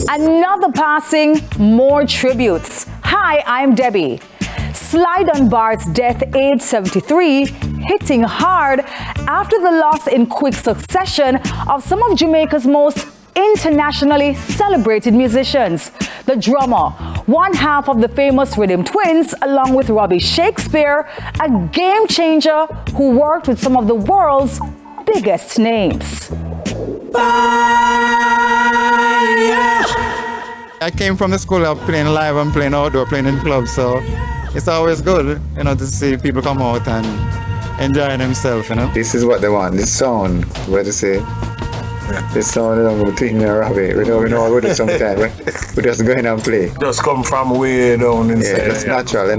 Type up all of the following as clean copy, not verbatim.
Another passing, more tributes. Hi, I'm Debbie. Sly Dunbar's death, age 73, hitting hard after the loss in quick succession of some of Jamaica's most internationally celebrated musicians. The drummer, one half of the famous Riddim Twins, along with Robbie Shakespeare, a game changer who worked with some of the world's biggest names. I came from the school of playing live and playing outdoor, playing in clubs, so it's always good, to see people come out and enjoy themselves, This is what they want, this sound, what to say. This sound is between me and Robbie. We know about it sometimes. We just go in and play. Just come from way down inside. Yeah, it's natural,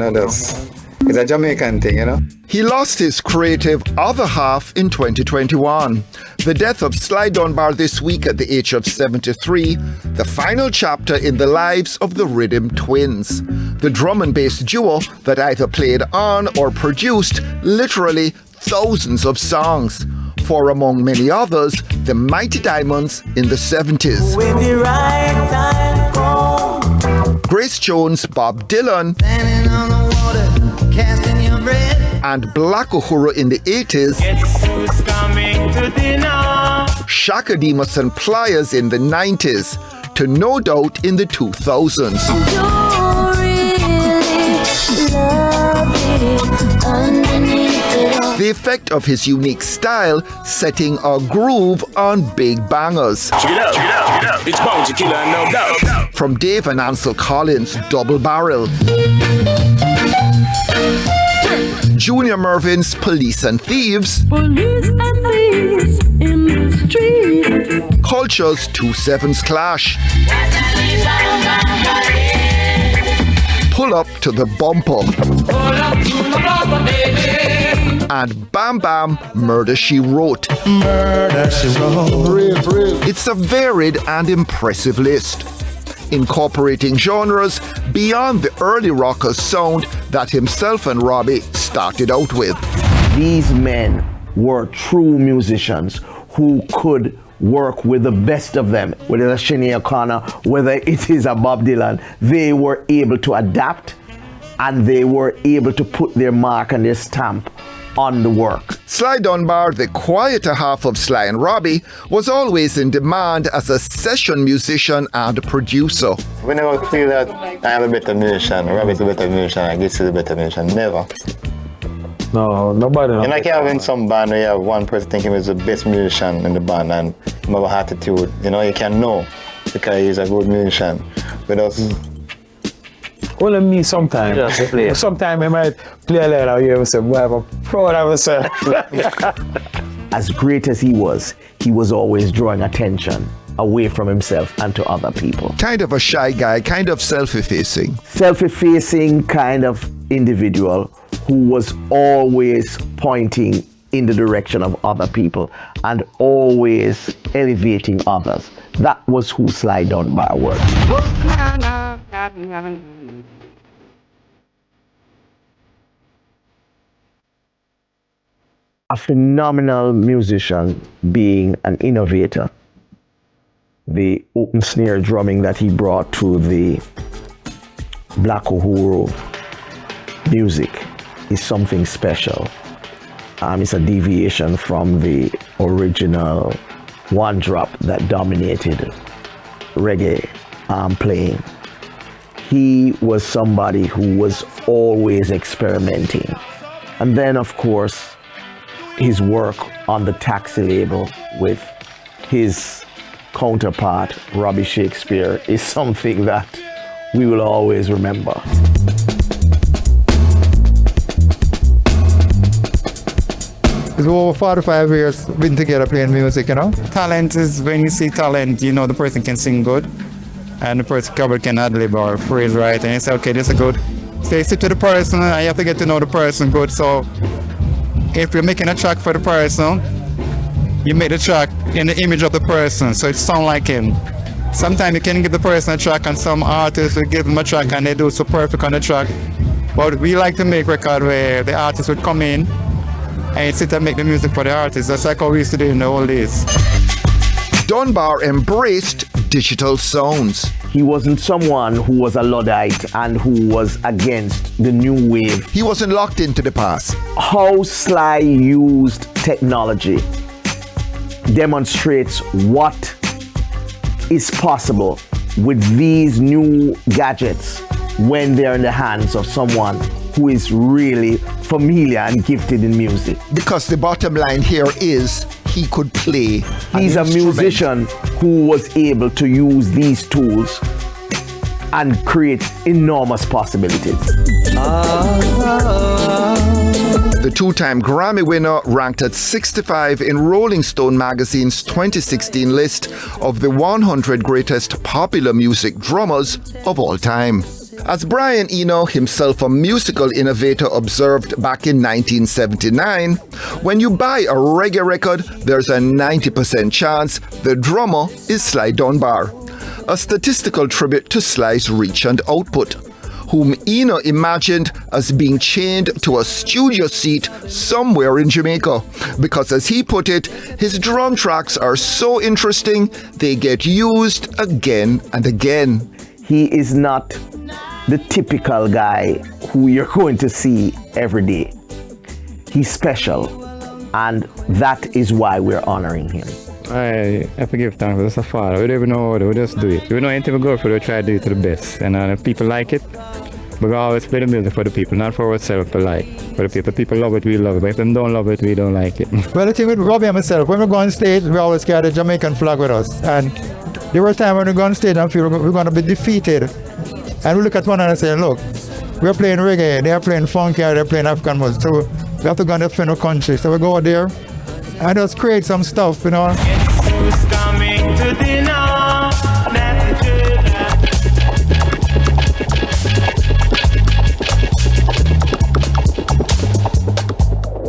it's a Jamaican thing, He lost his creative other half in 2021. The death of Sly Dunbar this week at the age of 73, the final chapter in the lives of the Riddim Twins, the drum and bass duo that either played on or produced literally thousands of songs. For among many others, the Mighty Diamonds in the 70s. When the right time comes. Grace Jones, Bob Dylan, Standing on the water, casting your breath. and Black Uhuru in the 80s. Guess who's coming to dinner? Shaka Demus and Pliers in the 90s, to No Doubt in the 2000s. The effect of his unique style setting a groove on big bangers. Check it out. It's Bounty Killer, no doubt. From Dave and Ansel Collins' Double Barrel, Junior Mervin's Police and Thieves, in the street. Culture's 2/7's Clash, Pull Up to the Bumper, and Bam Bam, Murder She Wrote. It's a varied and impressive list, incorporating genres beyond the early rockers sound that himself and Robbie started out with. These men were true musicians who could work with the best of them, whether it's Sinead O'Connor, whether it is a Bob Dylan. They were able to adapt and they were able to put their mark and their stamp on the work. Sly Dunbar, the quieter half of Sly and Robbie, was always in demand as a session musician and producer. We never feel that I'm a better musician, Robbie's a better musician, I guess he's a better musician. Never. No, nobody. You like having some band where you have one person thinking he's the best musician in the band and you have an attitude. You can know because he's a good musician. With us, Only me sometimes. Sometimes I might play a little here and say, well, I'm proud of myself. As great as he was always drawing attention away from himself and to other people. Kind of a shy guy, kind of self-effacing. Self-effacing kind of individual who was always pointing in the direction of other people and always elevating others. That was who Sly Dunbar was. A phenomenal musician, being an innovator. The open snare drumming that he brought to the Black Uhuru music is something special. It's a deviation from the original one drop that dominated reggae playing. He was somebody who was always experimenting. And then, of course, his work on the Taxi label with his counterpart, Robbie Shakespeare, is something that we will always remember. It's over 45 years been together playing music, Talent is when you see talent, the person can sing good and the person probably can ad-lib or phrase right and you say, okay, this is good. So you sit to the person and you have to get to know the person good. So if you're making a track for the person, you make the track in the image of the person, so it sounds like him. Sometimes you can give the person a track and some artists will give them a track and they do so perfect on the track. But we like to make record where the artist would come in and sit and make the music for the artist. That's like how we used to do in the old days. Dunbar embraced digital sounds. He wasn't someone who was a Luddite and who was against the new wave. He wasn't locked into the past. How Sly used technology demonstrates what is possible with these new gadgets when they're in the hands of someone who is really familiar and gifted in music. Because the bottom line here is he could play. He's a musician who was able to use these tools and create enormous possibilities. The two-time Grammy winner ranked at 65 in Rolling Stone magazine's 2016 list of the 100 greatest popular music drummers of all time. As Brian Eno, himself a musical innovator, observed back in 1979, when you buy a reggae record, there's a 90% chance the drummer is Sly Dunbar, a statistical tribute to Sly's reach and output, whom Eno imagined as being chained to a studio seat somewhere in Jamaica, because as he put it, his drum tracks are so interesting, they get used again and again. He is not the typical guy who you're going to see every day. He's special, and that is why we're honoring him. I forgive thanks. It's a father. We don't even know what we just do it. We know anything we go for, we try to do it to the best. And if people like it, we always play the music for the people, not for ourselves to like. For the people. People love it, we love it. But if they don't love it, we don't like it. Well, the thing with Robbie and myself, when we go on stage, we always carry the Jamaican flag with us. And there were times when we go on stage and feel we're going to be defeated. And we look at one another and say, look, we're playing reggae, they're playing funky, they're playing African music. So we have to go and defend our country. So we go out there and just create some stuff, you know. Guess who's coming to